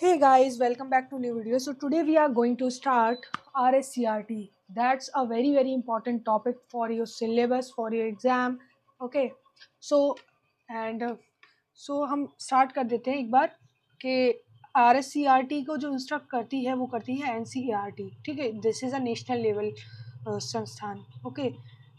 Hey guys, welcome back to new video. So today we are going to start RSCRT. That's a very important topic for your syllabus for your exam. Okay. So and हम start कर देते हैं एक बार कि RSCRT को जो instruct करती है वो करती है NCERT. ठीक है. This is a national level संस्थान. Okay.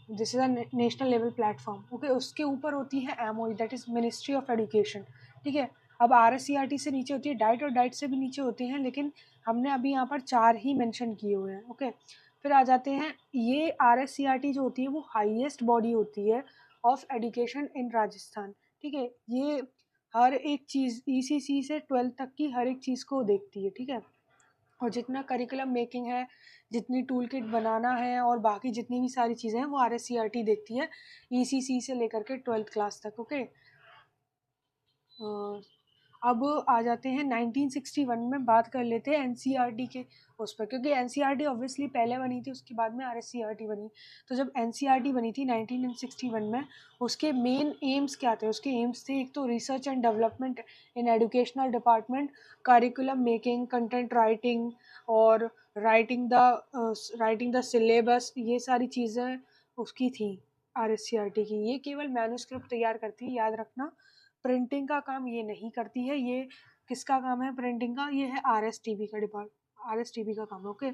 This is a national level platform. Okay. उसके ऊपर होती है MOE, that is ministry of education. ठीक है. अब RSCRT से नीचे होती है डाइट, और डाइट से भी नीचे होते हैं, लेकिन हमने अभी यहाँ पर 4 ही मेंशन किए हुए हैं. ओके. फिर आ जाते हैं, ये RSCRT जो होती है वो हाईएस्ट बॉडी होती है ऑफ एजुकेशन इन राजस्थान. ठीक है. ये हर एक चीज़ ECC से 12th तक की हर एक चीज़ को देखती है. ठीक है. और जितना करिकुलम मेकिंग है, जितनी टूल किट बनाना है और बाकी जितनी भी सारी चीज़ें हैं वो RSCRT देखती है, ECC से लेकर के 12th क्लास तक. ओके. अब आ जाते हैं 1961 में, बात कर लेते हैं NCERT के उस पर, क्योंकि NCERT ऑब्वियसली पहले बनी थी, उसके बाद में RSCRT बनी. तो जब NCERT बनी थी 1961 में, उसके मेन एम्स क्या थे? उसके एम्स थे, एक तो research and development in educational department, curriculum making, content writing और राइटिंग द सिलेबस, ये सारी चीज़ें उसकी थी RSCRT की. ये केवल मैन्युस्क्रिप्ट तैयार करती है, याद रखना. प्रिंटिंग का काम ये नहीं करती है. ये किसका काम है प्रिंटिंग का? ये है RSTB का RSTB का काम. ओके.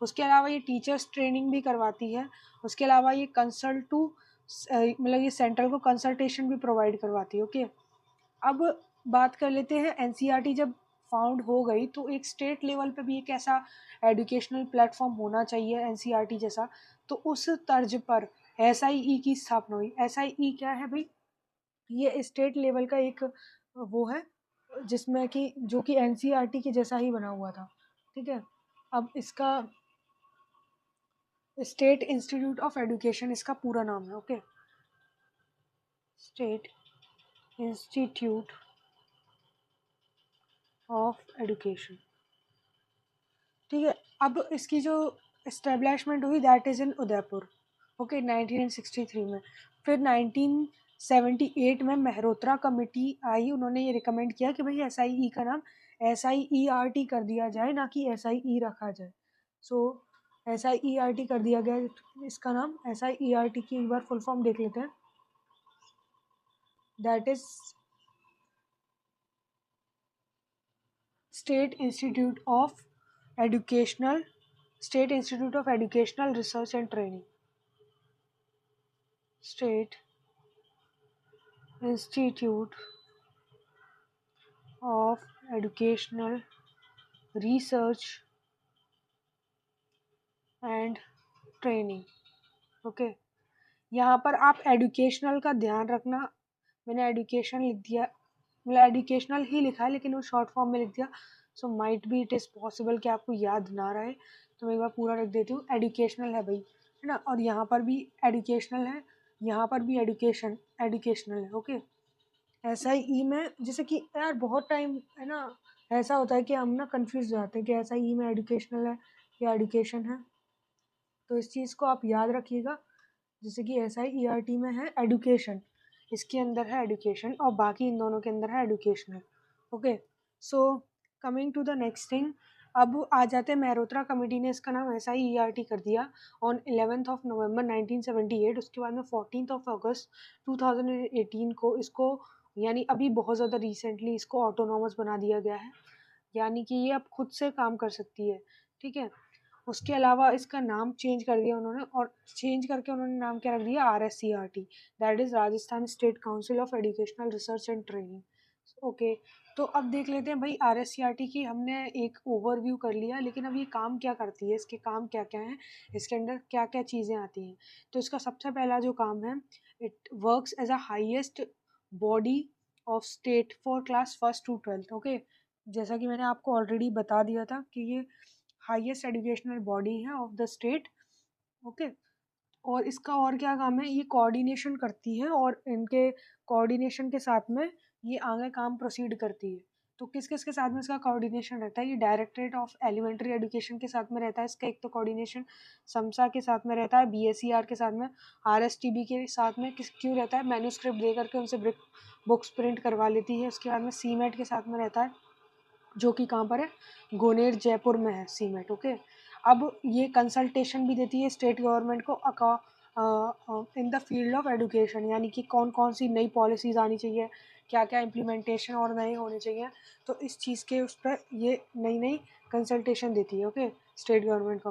उसके अलावा ये टीचर्स ट्रेनिंग भी करवाती है. उसके अलावा ये कंसल्ट टू मतलब ये सेंट्रल को कंसल्टेशन भी प्रोवाइड करवाती है. ओके. अब बात कर लेते हैं, NCERT जब फाउंड हो गई तो एक स्टेट लेवल पे भी एक ऐसा एजुकेशनल प्लेटफॉर्म होना चाहिए NCERT जैसा. तो उस तर्ज पर SIE की स्थापना हुई. SIE क्या है भाई? ये स्टेट लेवल का एक वो है, जिसमें कि जो कि NCERT के जैसा ही बना हुआ था. ठीक है. अब इसका स्टेट इंस्टीट्यूट ऑफ एजुकेशन इसका पूरा नाम है. Okay. State institute of education. ठीक है. अब इसकी जो इस्टेब्लिशमेंट हुई that is in Udaipur. Okay. 1963 में. फिर 1978 में मेहरोत्रा कमेटी आई. उन्होंने ये रिकमेंड किया कि भाई SIE का नाम SIERT कर दिया जाए, ना कि SIE रखा जाए. सो SIERT कर दिया गया इसका नाम. SIERT की एक बार फुल फॉर्म देख लेते हैं. That is state institute of educational state institute of educational research and training. State institute of educational research and training. Okay. यहाँ पर आप एजुकेशनल का ध्यान रखना. मैंने एजुकेशन लिख दिया, मतलब एजुकेशनल ही लिखा है, लेकिन वो शॉर्ट फॉर्म में लिख दिया. So might be it is possible कि आपको याद ना रहे, तो मैं एक बार पूरा रख देती हूँ. एजुकेशनल है भाई, है ना. और यहाँ पर भी एजुकेशनल है, यहाँ पर भी एजुकेशनल है. ओके. SIE में जैसे कि यार बहुत टाइम है ना, ऐसा होता है कि हम ना कंफ्यूज हो जाते हैं कि SIE में एजुकेशनल है या एजुकेशन है. तो इस चीज़ को आप याद रखिएगा. जैसे कि SIERT में है एजुकेशन, इसके अंदर है एजुकेशन, और बाकी इन दोनों के अंदर है educational. Okay. So coming to the next thing, अब आ जाते हैं मेहरोत्रा कमेटी ने इसका नाम SIERT कर दिया ऑन 11th ऑफ नवंबर 1978. उसके बाद में 14th ऑफ अगस्त 2018 को इसको, यानी अभी बहुत ज़्यादा रिसेंटली इसको ऑटोनॉमस बना दिया गया है, यानी कि ये अब खुद से काम कर सकती है. ठीक है. उसके अलावा इसका नाम चेंज कर दिया उन्होंने, और चेंज करके उन्होंने नाम क्या रख दिया? RSCRT, that is Rajasthan state council of educational research and training. Okay. तो अब देख लेते हैं भाई, RSCRT की हमने एक ओवरव्यू कर लिया, लेकिन अब ये काम क्या करती है, इसके काम क्या क्या हैं, इसके अंदर क्या क्या चीज़ें आती हैं. तो इसका सबसे पहला जो काम है, it works as a highest body of state for class 1st to 12th. Okay. जैसा कि मैंने आपको ऑलरेडी बता दिया था कि ये हाईएस्ट एजुकेशनल बॉडी है ऑफ द स्टेट. ओके. और इसका और क्या काम है? ये कोऑर्डिनेशन करती है, और इनके कोऑर्डिनेशन के साथ में ये आगे काम प्रोसीड करती है. तो किस किस के साथ में इसका कोऑर्डिनेशन रहता है? ये डायरेक्टरेट ऑफ एलिमेंट्री एजुकेशन के साथ में रहता है इसका एक तो कोऑर्डिनेशन, समसा के साथ में रहता है, BSER के साथ में, RSTB के साथ में. किस क्यों रहता है? मैन्युस्क्रिप्ट दे करके उनसे बुक्स प्रिंट करवा लेती है. उसके बाद में CMAT के साथ में रहता है. जो कि कहाँ पर है, गोनेर जयपुर में है, सीमेट। ओके, अब ये कंसल्टेशन भी देती है स्टेट गवर्नमेंट को in the field of education, यानी कि कौन कौन सी नई पॉलिसीज़ आनी चाहिए, क्या क्या इम्प्लीमेंटेशन और नए होने चाहिए, तो इस चीज़ के उस पर ये नई नई कंसल्टेशन देती है। ओके, स्टेट गवर्नमेंट को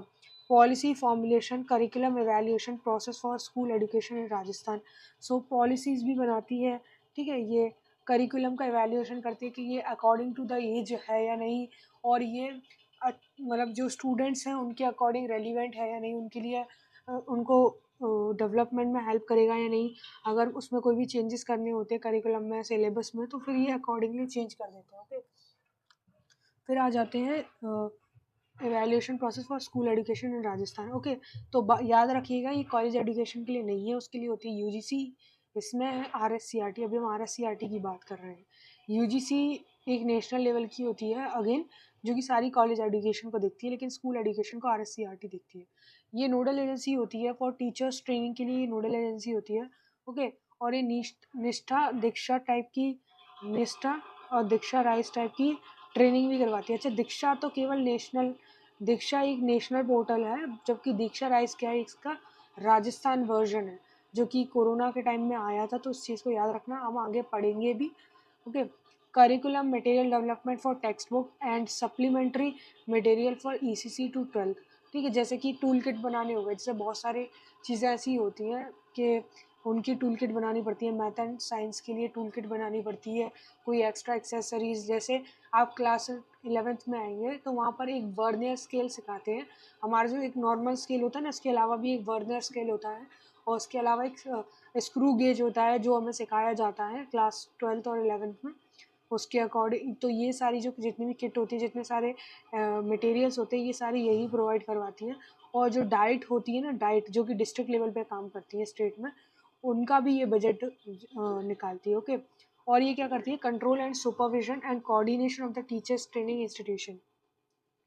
policy formulation, curriculum evaluation process for school education in Rajasthan. So policies भी बनाती है, ठीक है, ये करिकुलम का एवेल्यूएशन करती है कि ये अकॉर्डिंग टू द एज है या नहीं, और ये मतलब जो स्टूडेंट्स हैं उनके अकॉर्डिंग रेलिवेंट है या नहीं, उनके लिए उनको डेवलपमेंट में हेल्प करेगा या नहीं। अगर उसमें कोई भी चेंजेस करने होते हैं करिकुलम में, सिलेबस में, तो फिर ये अकॉर्डिंगली चेंज कर देते हैं। ओके, फिर आ जाते हैं evaluation process for school education in Rajasthan. Okay, तो याद रखिएगा ये कॉलेज एजुकेशन के लिए नहीं है, उसके लिए होती है यूजीसी, इसमें है आरएससीईआरटी। अभी हम आरएससीईआरटी की बात कर रहे हैं। यूजीसी एक नेशनल लेवल की होती है अगेन, जो कि सारी कॉलेज एजुकेशन को देखती है, लेकिन स्कूल एजुकेशन को आरएससीईआरटी देखती है। ये नोडल एजेंसी होती है फॉर टीचर्स ट्रेनिंग के लिए, नोडल एजेंसी होती है। ओके, और ये निष्ठा दीक्षा टाइप की, निष्ठा और दीक्षा राइज टाइप की ट्रेनिंग भी करवाती है। अच्छा, दीक्षा तो केवल नेशनल, दीक्षा एक नेशनल पोर्टल है, जबकि दीक्षा राइज क्या है, इसका राजस्थान वर्जन है, जो कि कोरोना के टाइम में आया था, तो उस चीज़ को याद रखना, हम आगे पढ़ेंगे भी। Okay, curriculum material development for text book and supplementary material for ECC to 12। ठीक है, जैसे कि टूल किट बनाने हो गए, जैसे बहुत सारी चीज़ें ऐसी होती हैं कि उनकी टूल किट बनानी पड़ती है, मैथ एंड साइंस के लिए टूल किट बनानी पड़ती है, कोई एक्स्ट्रा एक्सेसरीज। जैसे आप क्लास 11th में आएंगे तो वहाँ पर एक वर्नियर स्केल सिखाते हैं। हमारा जो एक नॉर्मल स्केल होता है ना, इसके अलावा भी एक वर्नियर स्केल होता है, और उसके अलावा एक स्क्रू गेज होता है जो हमें सिखाया जाता है क्लास 12th और 11th में। उसके अकॉर्डिंग तो ये सारी जो जितनी भी किट होती है, जितने सारे मटेरियल्स होते हैं, ये सारी यही प्रोवाइड करवाती हैं। और जो डाइट होती है ना, डाइट जो कि डिस्ट्रिक्ट लेवल पे काम करती है स्टेट में, उनका भी ये बजट निकालती है। ओके, और ये क्या करती है, control and supervision and coordination of the teachers training institution.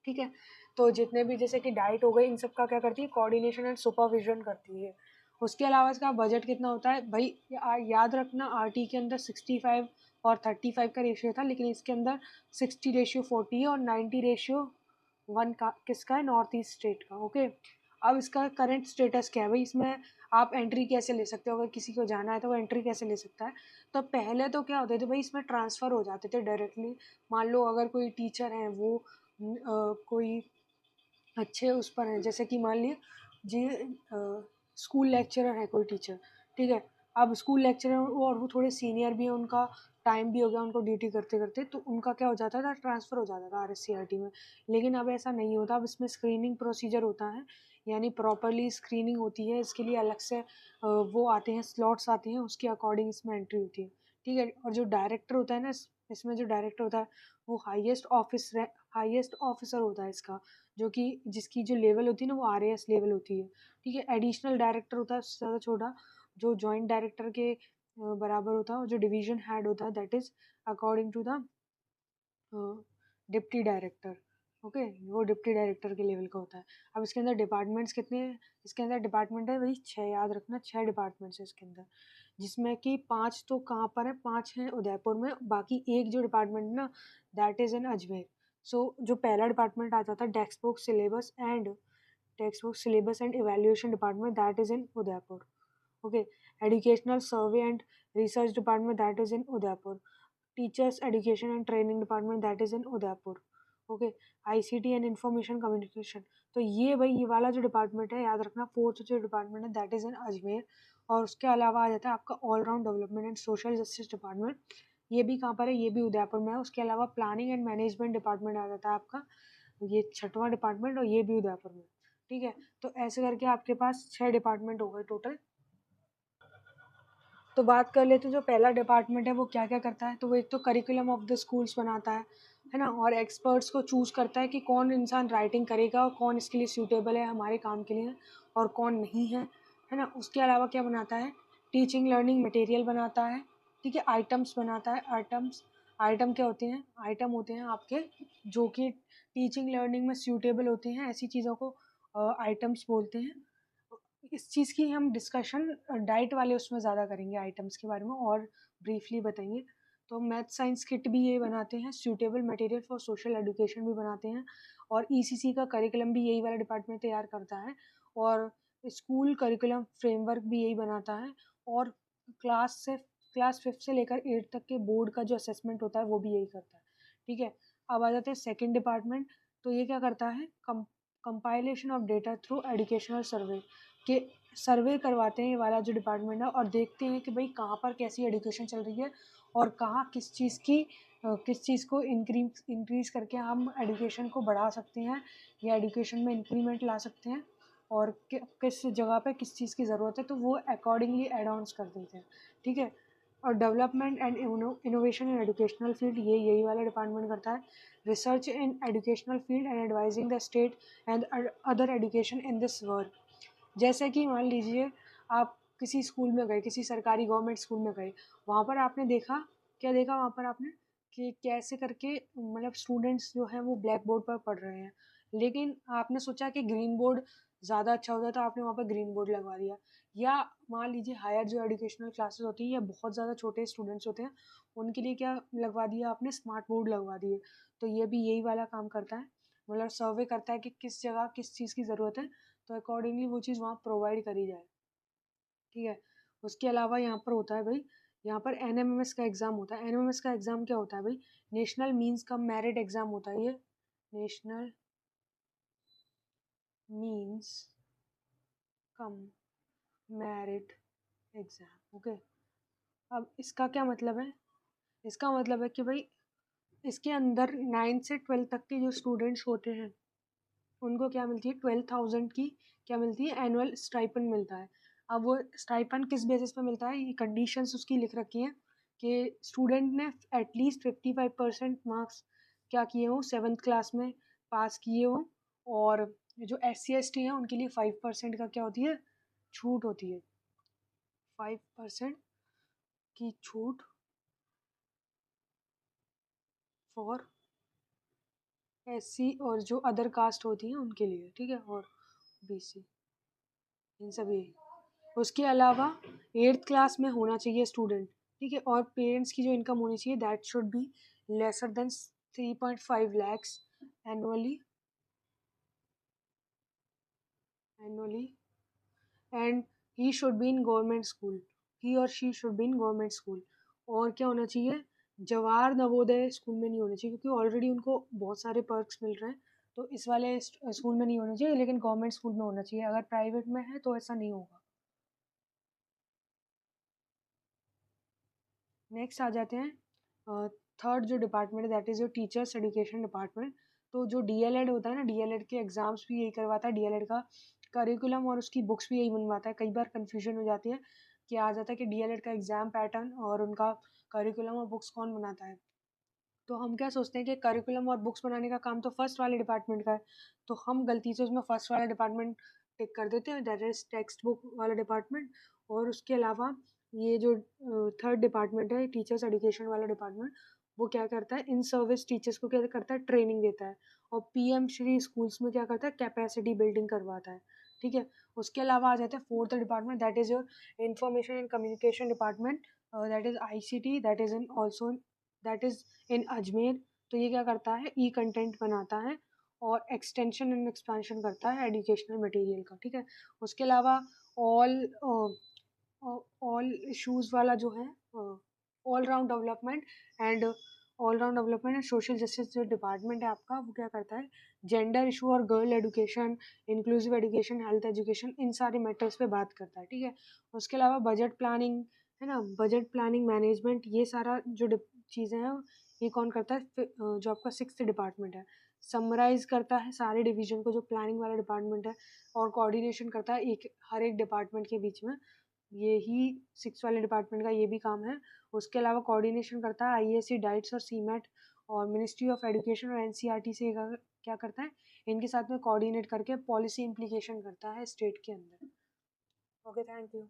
ठीक है, तो जितने भी जैसे कि डाइट हो गई, इन सब का क्या करती है, कोऑर्डिनेशन एंड सुपरविजन करती है। उसके अलावा इसका बजट कितना होता है भाई, याद रखना, आरटी के अंदर 65 और 35 का रेशियो था, लेकिन इसके अंदर 60:40 है, और 90:1 का किसका है, नॉर्थ ईस्ट स्टेट का। ओके, अब इसका करंट स्टेटस क्या है भाई, इसमें आप एंट्री कैसे ले सकते हो, अगर किसी को जाना है तो वो एंट्री कैसे ले सकता है। तो पहले तो क्या होते थे भाई, इसमें ट्रांसफ़र हो जाते थे डायरेक्टली। मान लो अगर कोई टीचर है, वो कोई अच्छे उस पर हैं, जैसे कि मान लिए जी स्कूल लेक्चरर है कोई टीचर, ठीक है, अब स्कूल लेक्चरर और वो थोड़े सीनियर भी हैं, उनका टाइम भी हो गया उनको ड्यूटी करते करते, तो उनका क्या हो जाता था, ट्रांसफ़र हो जाता था आरएससीईआरटी में। लेकिन अब ऐसा नहीं होता, अब इसमें स्क्रीनिंग प्रोसीजर होता है, यानी प्रॉपरली स्क्रीनिंग होती है, इसके लिए अलग से वो आते हैं, स्लॉट्स आते हैं, उसके अकॉर्डिंग इसमें एंट्री होती है। ठीक है, और जो डायरेक्टर होता है ना, इसमें जो डायरेक्टर होता है, वो हाईएस्ट ऑफिसर होता है इसका, जो कि जिसकी जो लेवल होती है ना, वो आरएएस लेवल होती है। ठीक है, एडिशनल डायरेक्टर होता है उससे ज़्यादा छोटा, जो जॉइंट डायरेक्टर के बराबर होता है, और जो डिवीजन हेड होता है, that is according to the deputy director. Okay, वो डिप्टी डायरेक्टर के लेवल का होता है। अब इसके अंदर डिपार्टमेंट्स कितने हैं, इसके अंदर डिपार्टमेंट है वही 6, याद रखना, 6 डिपार्टमेंट्स है इसके अंदर, जिसमें कि 5 तो कहाँ पर है, 5 हैं उदयपुर में, बाकी एक जो डिपार्टमेंट है ना, दैट इज़ इन अजमेर। सो जो पहला डिपार्टमेंट आता था, text book syllabus and evaluation department, that is in Udaipur. Okay, educational survey and research department, that is in Udaipur. Teachers education and training department, that is in Udaipur. Okay, ICT and information communication, तो ये भाई ये वाला जो department है, याद रखना, 4th जो डिपार्टमेंट है, दैट इज़ इन अजमेर। और उसके अलावा आ जाता है आपका all round development and social justice department, ये भी कहाँ पर है, ये भी उदयपुर में है। उसके अलावा प्लानिंग एंड मैनेजमेंट डिपार्टमेंट आ जाता है आपका, ये 6वां डिपार्टमेंट, और ये भी उदयपुर में। ठीक है, तो ऐसे करके आपके पास 6 डिपार्टमेंट हो गए टोटल। तो बात कर लेते हैं जो पहला डिपार्टमेंट है वो क्या क्या करता है। तो वो एक तो करिकुलम ऑफ द स्कूल्स बनाता है ना, और एक्सपर्ट्स को चूज़ करता है कि कौन इंसान राइटिंग करेगा और कौन इसके लिए सूटेबल है हमारे काम के लिए, और कौन नहीं है ना। उसके अलावा क्या बनाता है, टीचिंग लर्निंग मटेरियल बनाता है। ठीक है, आइटम्स बनाता है। आइटम क्या होते हैं, आइटम होते हैं आपके जो कि टीचिंग लर्निंग में सूटेबल होते हैं, ऐसी चीज़ों को आइटम्स बोलते हैं। इस चीज़ की हम डिस्कशन डाइट वाले उसमें ज़्यादा करेंगे, आइटम्स के बारे में और ब्रीफली बताएंगे। तो मैथ साइंस किट भी ये बनाते हैं, suitable material for social education भी बनाते हैं, और ईसीसी का करिकुलम भी यही वाला डिपार्टमेंट तैयार करता है, और स्कूल करिकुलम फ्रेमवर्क भी यही बनाता है, और क्लास 5 से लेकर 8 तक के बोर्ड का जो असेसमेंट होता है वो भी यही करता है। ठीक है, अब आ जाते हैं सेकेंड डिपार्टमेंट। तो ये क्या करता है, compilation of data through educational survey, के सर्वे करवाते हैं ये वाला जो डिपार्टमेंट है, और देखते हैं कि भाई कहाँ पर कैसी एजुकेशन चल रही है, और कहाँ किस चीज़ को इंक्रीज करके हम एजुकेशन को बढ़ा सकते हैं, या एजुकेशन में इंक्रीमेंट ला सकते हैं, और किस जगह पे किस चीज़ की ज़रूरत है, तो वो अकॉर्डिंगली एड ऑन्स कर देते हैं। ठीक है, और development and innovation in educational field ये यही वाला डिपार्टमेंट करता है। Research in educational field and advising the state and other education in this work. जैसे कि मान लीजिए आप किसी स्कूल में गए, किसी सरकारी गवर्नमेंट स्कूल में गए, वहाँ पर आपने देखा, क्या देखा वहाँ पर आपने, कि कैसे करके मतलब स्टूडेंट्स जो हैं वो ब्लैक बोर्ड पर पढ़ रहे हैं, लेकिन आपने सोचा कि ग्रीन बोर्ड ज़्यादा अच्छा होता है, तो आपने वहाँ पर ग्रीन बोर्ड लगवा दिया। या मान लीजिए हायर जो एजुकेशनल क्लासेस होती हैं या बहुत ज़्यादा छोटे स्टूडेंट्स होते हैं, उनके लिए क्या लगवा दिया आपने, स्मार्ट बोर्ड लगवा दिए। तो ये भी यही वाला काम करता है, मतलब सर्वे करता है कि किस जगह किस चीज़ की ज़रूरत है, तो अकॉर्डिंगली वो चीज़ वहाँ प्रोवाइड करी जाए। ठीक है, उसके अलावा यहाँ पर होता है भाई, यहाँ पर एनएमएमएस का एग्ज़ाम होता है। एनएमएमएस का एग्ज़ाम क्या होता है भाई, national means cum merit exam होता है ये, national means cum merit exam. Okay, अब इसका क्या मतलब है, इसका मतलब है कि भाई इसके अंदर 9 से 12 तक के जो स्टूडेंट्स होते हैं उनको क्या मिलती है, 12,000 की क्या मिलती है, एनुअल स्टाइपेंड मिलता है। अब वो स्टाइपेंड किस बेसिस पे मिलता है, ये कंडीशंस उसकी लिख रखी हैं कि स्टूडेंट ने एटलीस्ट 55% मार्क्स क्या किए हों, 7th क्लास में पास किए हों, और जो SC ST हैं उनके लिए 5% का क्या होती है, छूट होती है, 5% की छूट फॉर SC, और जो अदर कास्ट होती हैं उनके लिए। ठीक है, और BC, इन सभी। उसके अलावा 8th क्लास में होना चाहिए स्टूडेंट। ठीक है, और पेरेंट्स की जो इनकम होनी चाहिए that should be lesser than 3.5 lakhs annually, and he should be in government school, he और she should be in government school. और क्या होना चाहिए, जवाहर नवोदय स्कूल में नहीं होना चाहिए, क्योंकि ऑलरेडी उनको बहुत सारे पर्क्स मिल रहे हैं, तो इस वाले स्कूल में नहीं होना चाहिए, लेकिन गवर्नमेंट स्कूल में होना चाहिए। अगर प्राइवेट में है तो ऐसा नहीं होगा। नेक्स्ट आ जाते हैं थर्ड जो डिपार्टमेंट है that is your teachers education department. तो जो DLED होता है ना, DLED के एग्ज़ाम्स भी यही करवाता है, DLED का करिकुलम और उसकी बुक्स भी यही बनवाता है। कई बार कन्फ्यूजन हो जाती है कि आ जाता है कि DLED का एग्ज़ाम पैटर्न और उनका करिकुलम और बुक्स कौन बनाता है। तो हम क्या सोचते हैं कि करिकुलम और बुक्स बनाने का काम तो फर्स्ट वाले डिपार्टमेंट का है, तो हम गलती से उसमें फर्स्ट वाला डिपार्टमेंट टिक कर देते हैं, दैट इज़ टेक्स्ट बुक वाला डिपार्टमेंट। और उसके अलावा ये जो थर्ड डिपार्टमेंट है, टीचर्स एजुकेशन वाला डिपार्टमेंट, वो क्या करता है, इन सर्विस टीचर्स को क्या करता है, ट्रेनिंग देता है, और PM श्री स्कूल्स में क्या करता है, कैपेसिटी बिल्डिंग करवाता है। ठीक है, उसके अलावा आ जाता है fourth department that is your information and communication department, that is ICT, that is in also that is in Ajmer. तो ये क्या करता है, ई कंटेंट बनाता है और एक्सटेंशन एंड एक्सपेंशन करता है एजुकेशनल मटेरियल का। ठीक है, उसके अलावा ऑल ऑल इश्यूज़ वाला जो है, all round development and social justice जो डिपार्टमेंट है आपका, वो क्या करता है, जेंडर इशू और girl education, inclusive education, health education, इन सारे मैटर्स पे बात करता है। ठीक है, उसके अलावा बजट प्लानिंग है ना, बजट प्लानिंग मैनेजमेंट, ये सारा जो चीज़ें हैं ये कौन करता है, जो आपका 6th डिपार्टमेंट है, समराइज करता है सारे डिवीजन को जो प्लानिंग वाला डिपार्टमेंट है, और कोऑर्डिनेशन करता है एक हर एक डिपार्टमेंट के बीच में, यही 6 वाले डिपार्टमेंट का ये भी काम है। उसके अलावा कोऑर्डिनेशन करता है IAC, डाइट्स और CMAT, और मिनिस्ट्री ऑफ एजुकेशन और NCERT से क्या करता है, इनके साथ में कोऑर्डिनेट करके पॉलिसी इम्प्लीकेशन करता है स्टेट के अंदर। Okay, thank you.